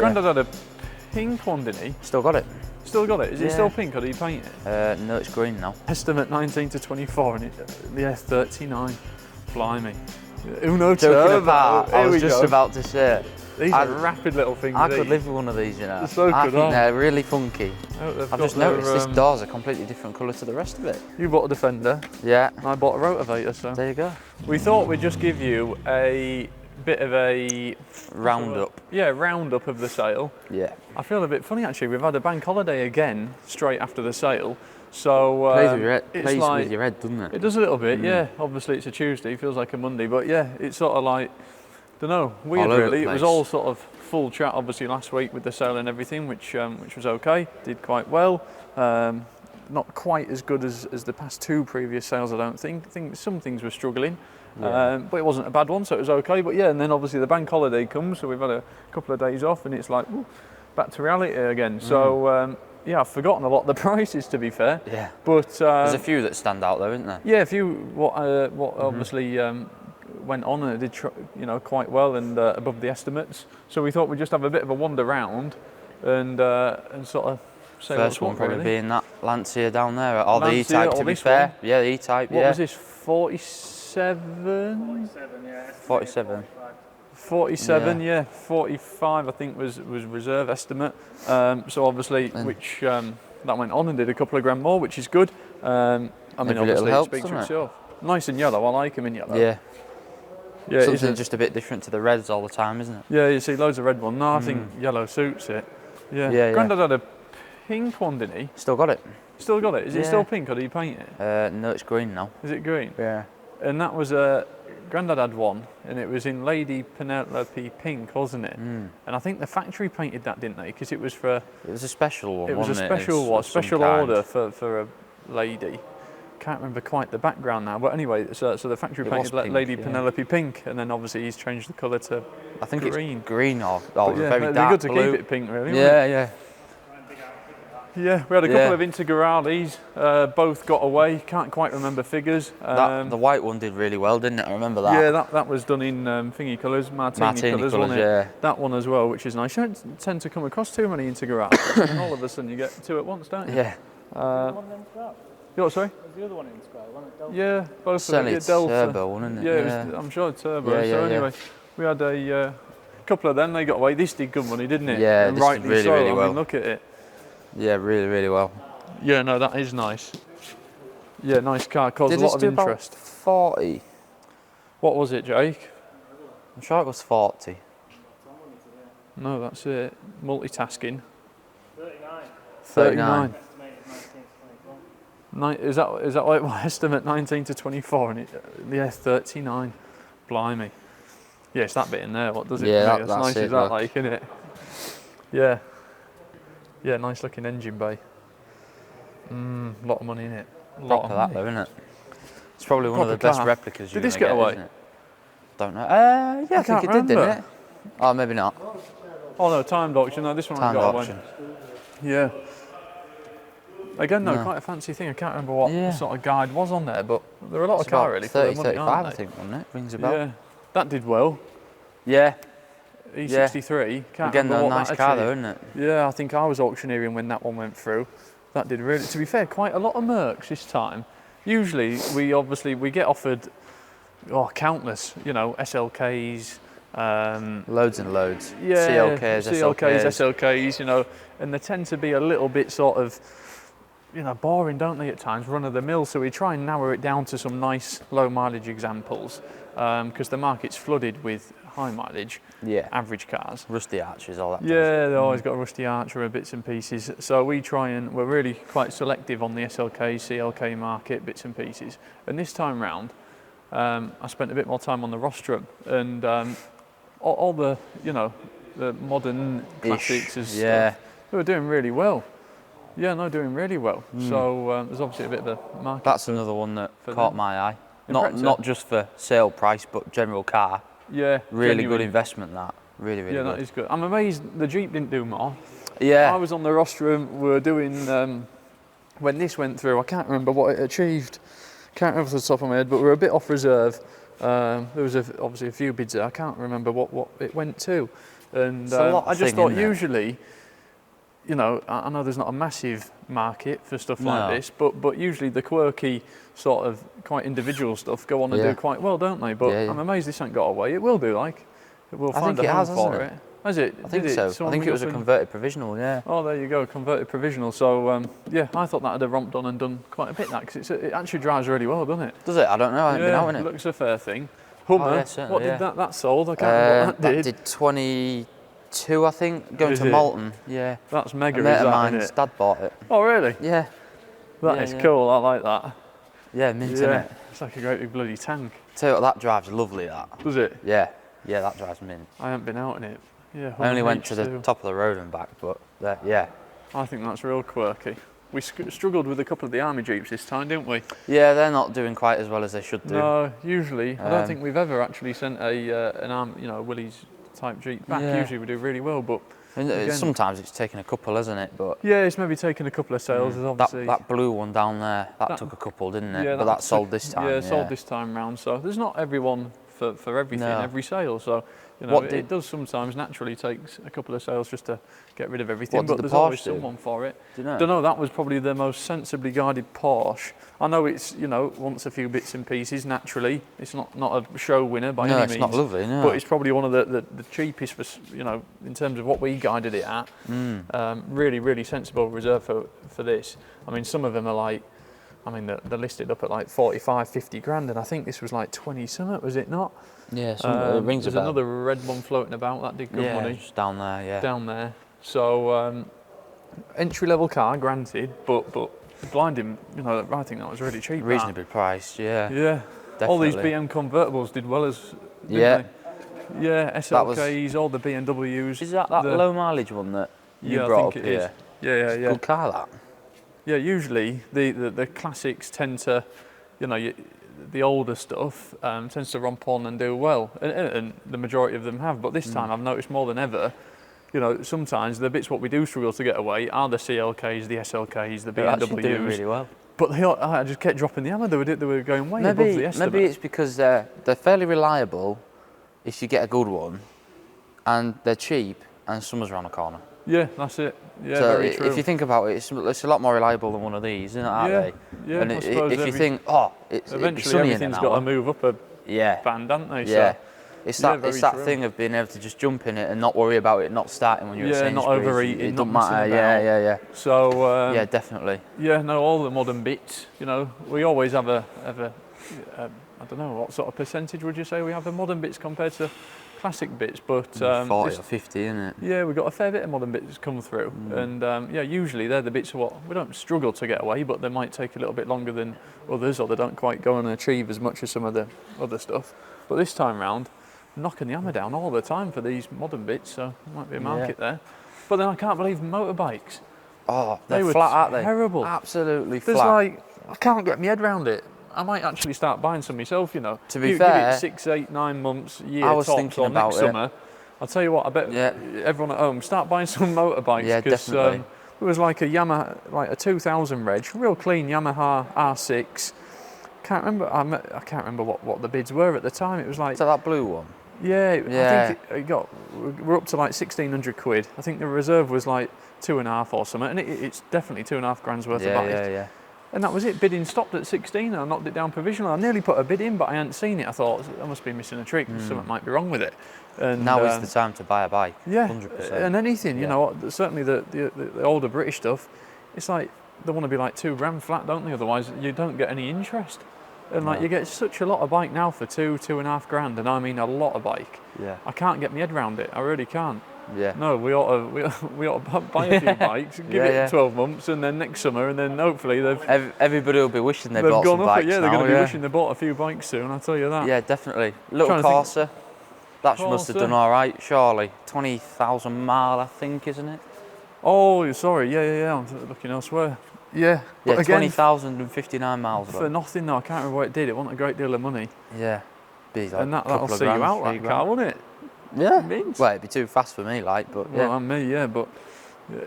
Grandad had a pink one, didn't he? Still got it. Still got it? Is it still pink or did he paint it? No, it's green now. Estimate 19 to 24 and yeah, 39. Blimey. Uno Joking Turbo. apart, I was just about to say. These are rapid little things. I could live with one of these, you know. They're so good, I think they're really funky. I've just noticed this door's a completely different colour to the rest of it. You bought a Defender. Yeah. And I bought a Rotavator, so. There you go. We thought we'd just give you a bit of a roundup. Yeah, roundup of the sale. Yeah. I feel a bit funny actually. We've had a bank holiday again straight after the sale. So plays with your head, doesn't it? It does a little bit, yeah. Obviously it's a Tuesday, feels like a Monday, but yeah, it's sort of like, don't know, weird really. It was all sort of full chat obviously last week with the sale and everything, which was okay, did quite well. Not quite as good as the past two previous sales, I don't think. I think some things were struggling, but it wasn't a bad one, so it was okay. But yeah, and then obviously the bank holiday comes, so we've had a couple of days off, and it's like, ooh, back to reality again. So yeah, I've forgotten a lot of the prices, to be fair. Yeah. But there's a few that stand out though, isn't there? Yeah, a few what obviously went on and it did quite well and above the estimates. So we thought we'd just have a bit of a wander round and sort of say first one probably really. Being that Lancia down there, or the E-Type to be fair. One? Yeah, the E-Type. What was this? 47? 47. 47, yeah. 45 I think was reserve estimate. So obviously, which that went on and did a couple of grand more, which is good. I mean, obviously it speaks for itself. Nice and yellow. I like them in yellow. Yeah. Yeah, something just a bit different to the reds all the time, isn't it? Yeah, you see loads of red ones. No, I think yellow suits it. Yeah. Grandad had a pink one, didn't he? Still got it. Still got it. Is it still pink or did he paint it? No, it's green now. Is it green? Yeah. And that was Grandad had one, and it was in Lady Penelope pink, wasn't it? And I think the factory painted that, didn't they? Because it was for. It was a special one. It was a special one, special order for a lady. Can't remember quite the background now, but anyway, so the factory painted Lady Penelope pink, and then obviously he's changed the colour to I think green. It's green or yeah, very dark good to blue. keep it pink, really. Yeah. Yeah, we had a couple of Integrales, both got away. Can't quite remember figures. The white one did really well, didn't it? I remember that. Yeah, that was done in thingy colours, martini colours, wasn't it? Yeah. That one as well, which is nice. You don't tend to come across too many Integrales, and all of a sudden you get two at once, don't you? Yeah. You what, sorry? Was the other one in Scrap, wasn't it? Delta? Yeah, both of them. Yeah, turbo one, isn't it? Yeah, it was, I'm sure turbo. So anyway, we had a couple of them. They got away. This did good money, didn't it? Yeah, and this rightly did really, so. really well. I mean, look at it. Yeah, really, really well. Yeah, no, that is nice. Yeah, nice car. Caused a lot of interest. 40. What was it, Jake? I'm sure it was 40. No, that's it. Multitasking. 39. 39. Is that like my estimate? 19 to 24, and yeah, 39. Blimey. Yeah, it's that bit in there. What does it? Yeah, that's nice. Is that like, isn't it? Yeah. Yeah, nice looking engine bay. Lot of money in it. Lot of that though, isn't it? It's probably one of the best replicas you're going to get. Did this get away? Isn't it? Don't know. Yeah, I think it did, didn't it? Oh, maybe not. Oh no, timed auction. No, this one timed got auction. Away. Yeah. Again, no, quite a fancy thing. I can't remember what sort of guide was on there, but there are a lot of car really. 30, 35, I think, wasn't it? Rings a bell. Yeah, that did well. Yeah. E63. Can't Again, remember a what nice that car though, isn't it? Yeah, I think I was auctioneering when that one went through. That did really. To be fair, quite a lot of Mercs this time. Usually, we get offered, countless, SLKs. Loads and loads. Yeah, CLKs, SLKs, and they tend to be a little bit sort of, boring, don't they, at times, run of the mill. So we try and narrow it down to some nice low mileage examples, because the market's flooded with high mileage, average cars. Rusty arches, all that. Yeah, they've always got a rusty arch or bits and pieces. So we're really quite selective on the SLK, CLK market, bits and pieces. And this time round, I spent a bit more time on the rostrum and all the, the modern classics and stuff. They were doing really well. Yeah, no, doing really well. So there's obviously a bit of a market. That's another one that caught my eye. Not just for sale price, but general car. Yeah, really good investment. That really good. Yeah, that is good. I'm amazed the Jeep didn't do more. Yeah, I was on the rostrum. We were doing when this went through. I can't remember what it achieved. Can't remember off the top of my head, but we were a bit off reserve. There was obviously a few bids there. I can't remember what it went to. And I just thought usually, you know, I know there's not a massive market for stuff like this, but usually the quirky sort of quite individual stuff go on and do quite well, don't they? But I'm amazed this ain't got away. It will do, like. It will find a home for it. Has it? I think so. I think it was a converted provisional, yeah. Oh, there you go, converted provisional. So, yeah, I thought that would have romped on and done quite a bit, that, because it actually drives really well, doesn't it? Does it? I don't know, I haven't been out in it. Looks a fair thing. Hummer, what did that sold? I can't remember what that did. That did 22, I think, going to Malton, yeah. That's mega, a mate of mine's dad bought it. Oh, really? Yeah. That is cool, I like that. Yeah, mint, isn't it? It's like a great big bloody tank. Tell you what, that drives lovely, that. Does it? Yeah. Yeah, that drives mint. I haven't been out in it. Yeah, I only went to the top of the road and back, but yeah. I think that's real quirky. We struggled with a couple of the army Jeeps this time, didn't we? Yeah, they're not doing quite as well as they should do. No, usually. I don't think we've ever actually sent an arm, you know, Willys type Jeep back. Usually we do really well, but again, sometimes it's taken a couple, isn't it? But yeah, it's maybe taken a couple of sales. Obviously that blue one down there, that took a couple, didn't it? Yeah, but that sold this time. Yeah, sold this time round. So there's not everyone for everything, every sale. So you know, it does sometimes naturally takes a couple of sales just to get rid of everything. But there's always someone for it. Do you know? Don't know. That was probably the most sensibly guided Porsche. I know it's, you know, wants a few bits and pieces naturally. It's not a show winner by any means. No, it's not lovely. No. But it's probably one of the cheapest for, you know, in terms of what we guided it at. Really, really sensible reserve for this. I mean, some of them are like, I mean, they're listed up at like 45, 50 grand, and I think this was like 20 something, was it not? Yeah, it rings a bell. There's another red one floating about, that did good money. Just down there, yeah. Down there. So, entry-level car, granted, but blinding, you know, I think that was really cheap. Reasonably priced, yeah. Yeah. Definitely. All these BM convertibles did well as, didn't they? Yeah, SLKs, all the BMWs. Is that low mileage one that you brought up here? Yeah. Good car, that. Yeah, usually the classics tend to, you know, the older stuff tends to romp on and do well, and the majority of them have. But this time I've noticed more than ever, you know, sometimes the bits what we do struggle to get away are the CLKs, the SLKs, the BMWs. They're doing really well. But I just kept dropping the hammer. They were going way above the estimate. Maybe it's because they're fairly reliable if you get a good one, and they're cheap, and summer's around the corner. Yeah, that's it. Yeah, so very true. If you think about it, it's a lot more reliable than one of these, isn't it? Aren't they? Yeah. And if you think, it's eventually sunny everything's got to move up a band, haven't they? Yeah. So, it's that thing of being able to just jump in it and not worry about it not starting when you're at Sainsbury's. not overeating, it doesn't matter. Yeah. So yeah, definitely. Yeah, no, all the modern bits. You know, we always have a I don't know what sort of percentage would you say we have the modern bits compared to classic bits, but 40 or 50, isn't it? Yeah, we've got a fair bit of modern bits come through, and usually they're the bits what we don't struggle to get away, but they might take a little bit longer than others, or they don't quite go and achieve as much as some of the other stuff. But this time round, knocking the hammer down all the time for these modern bits, so there might be a market there. But then I can't believe motorbikes. Oh, they were flat, aren't they? Terrible. Absolutely flat. There's like, I can't get my head around it. I might actually start buying some myself, you know. To be fair, give it 6, 8, 9 months, year I was tops, thinking or about next summer. I'll tell you what, I bet everyone at home start buying some motorbikes. Yeah, definitely. It was like a Yamaha, like a 2000 reg, real clean Yamaha R6. Can't remember. I can't remember what the bids were at the time. It was like. Is that blue one? Yeah. I think we're up to like 1,600 quid. I think the reserve was like 2.5 or something, and it's definitely 2.5 grand's worth of bike. Yeah. And that was it. Bidding stopped at 16. I knocked it down provisional. I nearly put a bid in, but I hadn't seen it. I thought I must be missing a trick. Something might be wrong with it. And now is the time to buy a bike. Yeah, 100%. And anything, you know, certainly the older British stuff. It's like they want to be like 2 grand flat, don't they? Otherwise, you don't get any interest. And like you get such a lot of bike now for 2.5 grand, and I mean a lot of bike. Yeah. I can't get my head around it. I really can't. Yeah. No, we ought to buy a few bikes, give it 12 months, and then next summer, and then hopefully everybody will be wishing they bought some bikes. They're going to be wishing they bought a few bikes soon. I'll tell you that. Yeah, definitely. Little Corsa. That must have done all right, surely. 20,000 mile, I think, isn't it? Oh, sorry. Yeah. I'm looking elsewhere. Yeah. Yeah, 20,059 miles. For nothing, though. I can't remember what it did. It wasn't a great deal of money. Yeah. And that'll see you out, that car, won't it? Yeah. Well, it'd be too fast for me, like, but yeah. Well, and me, yeah, but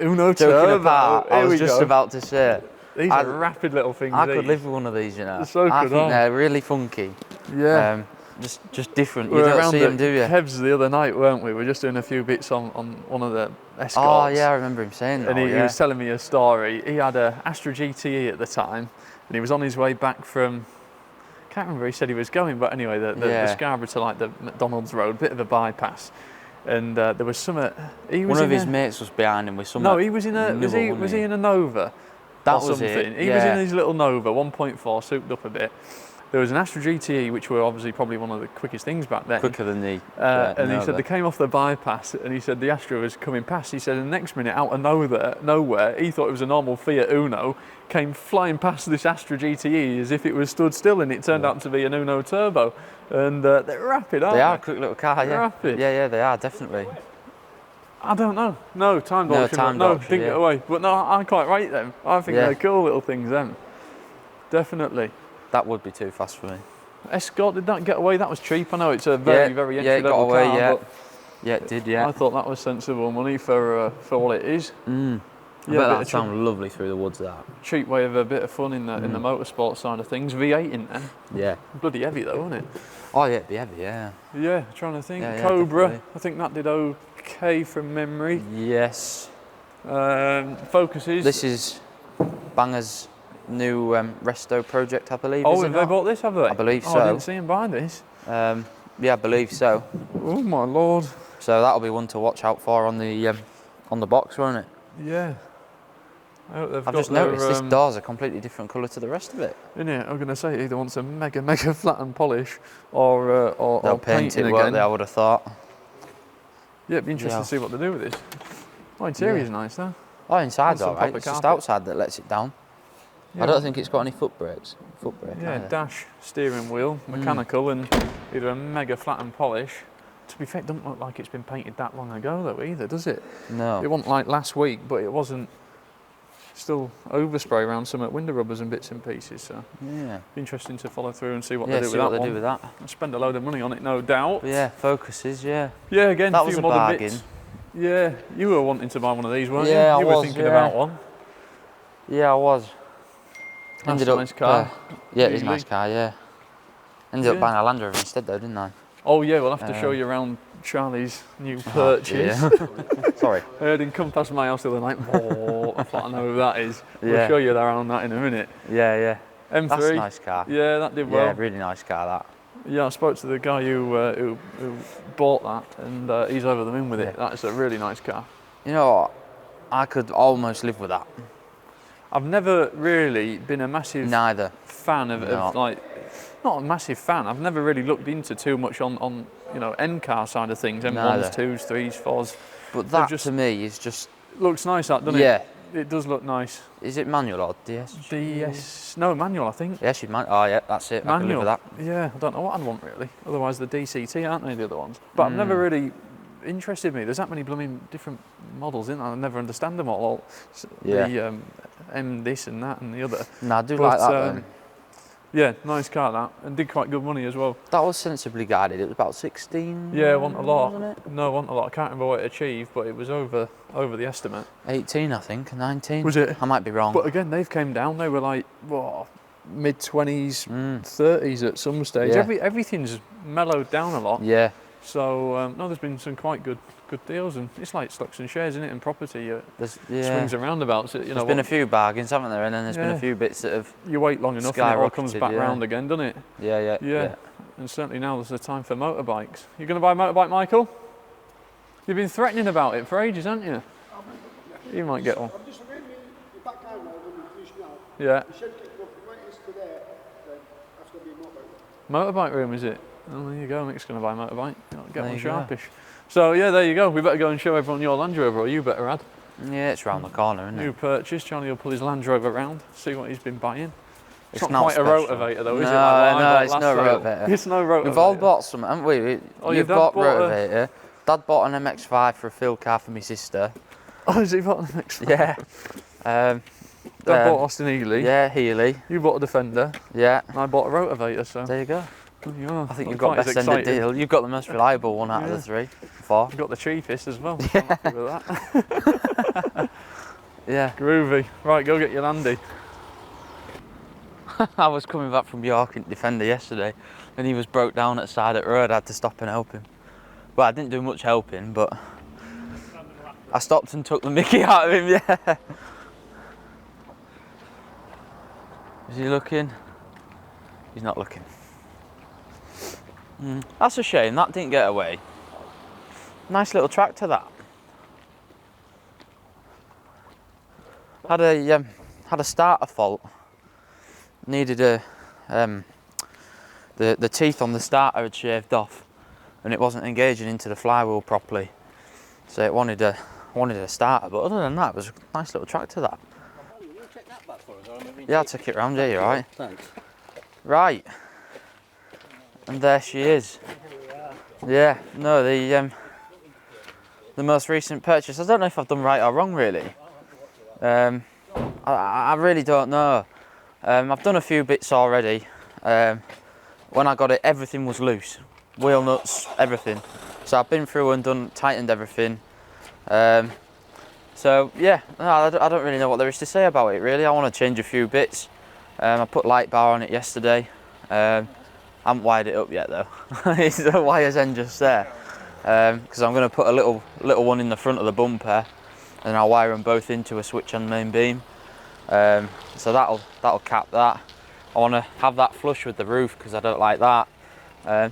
Uno Joking Turbo. apart, I was just about to say. These are rapid little things. I could live with one of these, you know. So I think they're really funky. Yeah. just different. We You were don't around see them, do you? Kev's the other night, weren't we? We were just doing a few bits on one of the Escorts. Oh yeah, I remember him saying that. And he was telling me a story. He had a Astra GTE at the time, and he was on his way back from, can't remember where he said he was going, but anyway, the Scarborough to like the McDonald's Road, bit of a bypass. And there was some. One of his mates was behind him with some. No, he was in a. Was he in a Nova? That was something. It. He was in his little Nova, 1.4, souped up a bit. There was an Astra GTE, which were obviously probably one of the quickest things back then. Quicker than the. And he said they came off the bypass, and he said the Astra was coming past. He said the next minute, out of nowhere, he thought it was a normal Fiat Uno, came flying past this Astra GTE as if it was stood still, and it turned out to be an Uno Turbo. And they're rapid, aren't they? They are a quick little car, they're rapid. Yeah, they are, definitely. I don't know. No, timed auction. Didn't get away. But no, I quite rate them. I think they're cool little things, them. Definitely. That would be too fast for me. Escort, did that get away? That was cheap. I know it's a very entry level car. Yeah, it did, yeah. I thought that was sensible money for what it is. I bet that sounds lovely through the woods, that. Cheap way of a bit of fun in the motorsport side of things. V8 in there. Yeah. Bloody heavy though, isn't it? Oh yeah, it'd be heavy, yeah. Yeah, trying to think. Yeah, Cobra, definitely. I think that did okay from memory. Yes. Focuses. This is Banger's new resto project, I believe. Oh, have they bought this, have they? I believe so. I didn't see him buy this. Yeah, I believe so. Oh my lord. So that'll be one to watch out for on the box, won't it? Yeah. I've just noticed this door's a completely different colour to the rest of it. Isn't it? I'm going to say it either wants a mega flat and polish or they'll paint it, again. won't they, I would have thought. Yeah, it'd be interesting to see what they do with this. Oh, interior's nice though. Oh, inside's Some alright. proper It's just carpet. outside that lets it down. Yeah. I don't think it's got any foot brakes. Yeah, dash, steering wheel, mechanical, and either a mega flat and polish. To be fair, it doesn't look like it's been painted that long ago though either, does it? No. It wasn't like last week, but it wasn't still overspray around some window rubbers and bits and pieces. So yeah, interesting to follow through and see what yeah, they do see with what that they one. do with that. And spend a load of money on it, no doubt. But yeah, focuses, yeah. Yeah, again, That a was few a modern bargain. bits. Yeah, you were wanting to buy one of these, weren't Yeah, you? You I were was, thinking yeah. about one. Yeah, I was. That's a nice car. Yeah, it is a nice car, yeah. Ended up Yeah. buying a Land Rover instead though, didn't I? Oh yeah, we'll have to show you around Charlie's new purchase. Sorry. I heard him come past my house the other night. Oh, I thought I know who that is. We'll Yeah. show you around that in a minute. Yeah. M3. That's a nice car. Yeah, that did well. Yeah, really nice car, that. Yeah, I spoke to the guy who bought that, and he's over the moon with it. That's a really nice car. You know what? I could almost live with that. I've never really been a massive Neither. fan of like, not a massive fan. I've never really looked into too much on end car side of things. M1s, Neither. 2s, 3s, 4s. But that just to me is just. Looks nice, that, doesn't Yeah. it? It does look nice. Is it manual or DS? DS, no, manual, I think. Yes, you might. Oh yeah, that's it. I can live Manual. with that. Yeah, I don't know what I'd want really. Otherwise, the DCT, aren't they, the other ones? But I've never really interested me. There's that many blooming different models, isn't there? I never understand them all. Yeah. The M this and that and the other. No, I do like that. Then. Yeah, nice car that, and did quite good money as well. That was sensibly guided. It was about 16. Yeah, want a lot. Wasn't it? No, want a lot. I can't remember what it achieved, but it was over the estimate. 18, I think. 19. Was it? I might be wrong. But again, they've came down. They were like mid 20s, 30s at some stage. Yeah. Everything's mellowed down a lot. Yeah. So no, there's been some quite good deals, and it's like stocks and shares, isn't it? And property, swings and roundabouts. There's been a few bargains, haven't there? And then there's been a few bits that have. You wait long enough, and it all comes back round again, doesn't it? Yeah. And certainly now there's a time for motorbikes. You're going to buy a motorbike, Michael? You've been threatening about it for ages, haven't you? You might get one. I'm just ringing the back down now when you finish now. Yeah. The shed kicked up, when it is to there, then that's going to be a motorbike. Motorbike room, is it? Oh, there you go. Nick's going to buy a motorbike. Get There one you go. sharpish. So yeah, there you go. We better go and show everyone your Land Rover, or you better add. Yeah, it's round the corner, isn't New it? purchase. Charlie will pull his Land Rover around, see what he's been buying. It's not not quite special. a rotavator though, is it? No, Like no, I it's bought no last sale. rotavator. It's no rotavator. We've all bought some, haven't we? Oh, your You've dad bought bought a- rotavator. Dad bought an MX-5 for a field car for my sister. Oh, has he bought the next one? Yeah. Dad bought Austin Healey. Yeah, Healy. You bought a Defender. Yeah. And I bought a rotavator, so There you go. there you are. I think I'm you've got quite best as end of excited. deal. You've got the most reliable one out of the 3, 4. You got the cheapest as well. I'm happy with that. Yeah. Groovy. Right, go get your Landy. I was coming back from York in Defender yesterday, and he was broke down at the side of the road. I had to stop and help him. Well, I didn't do much helping, but I stopped and took the mickey out of him, yeah. Is he looking? He's not looking. That's a shame, that didn't get away. Nice little tractor, that. Had a starter fault. Needed a the teeth on the starter had shaved off, and it wasn't engaging into the flywheel properly. So it wanted a starter. But other than that, it was a nice little tractor, that. Will you check that back for us? Yeah, I'll take it round. Yeah, you're right. Thanks. Right. And there she is. Yeah. No, the most recent purchase. I don't know if I've done right or wrong, really. I really don't know. I've done a few bits already. When I got it, everything was loose. Wheel nuts, everything. So I've been through and tightened everything. So yeah, no, I don't really know what there is to say about it, really. I want to change a few bits. I put light bar on it yesterday. I haven't wired it up yet though. The wire's end just there. Because I'm going to put a little one in the front of the bumper, and I'll wire them both into a switch on the main beam. So that'll cap that. I want to have that flush with the roof because I don't like that.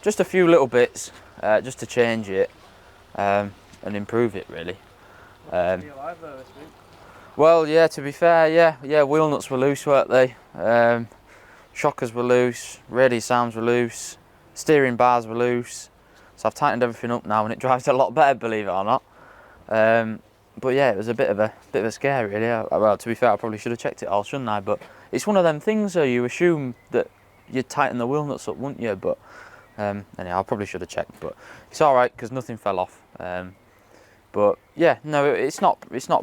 Just a few little bits just to change it and improve it, really. Well, yeah, to be fair, yeah, wheel nuts were loose, weren't they? Shockers were loose, radius arms were loose, steering bars were loose. So I've tightened everything up now and it drives a lot better, believe it or not. But yeah, it was a bit of a scare, really. Well, to be fair, I probably should have checked it all, shouldn't I? But it's one of them things, so you assume that you'd tighten the wheel nuts up, wouldn't you? But anyhow, I probably should have checked. But it's all right because nothing fell off. But yeah, no, it's not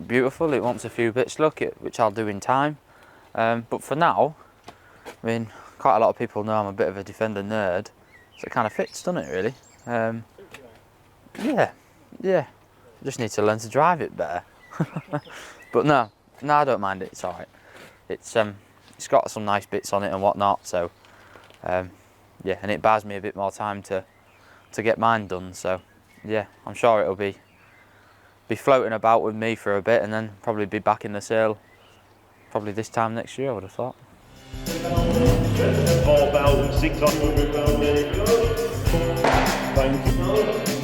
beautiful. It wants a few bits, which I'll do in time. But for now, I mean, quite a lot of people know I'm a bit of a Defender nerd, so it kind of fits, doesn't it? Really? Yeah. Just need to learn to drive it better. But no, I don't mind it. It's all right. It's got some nice bits on it and whatnot. So yeah, and it buys me a bit more time to get mine done. So yeah, I'm sure it'll be floating about with me for a bit, and then probably be back in the sale probably this time next year, I would have thought. 4,600 pounds, there you go. Thank you.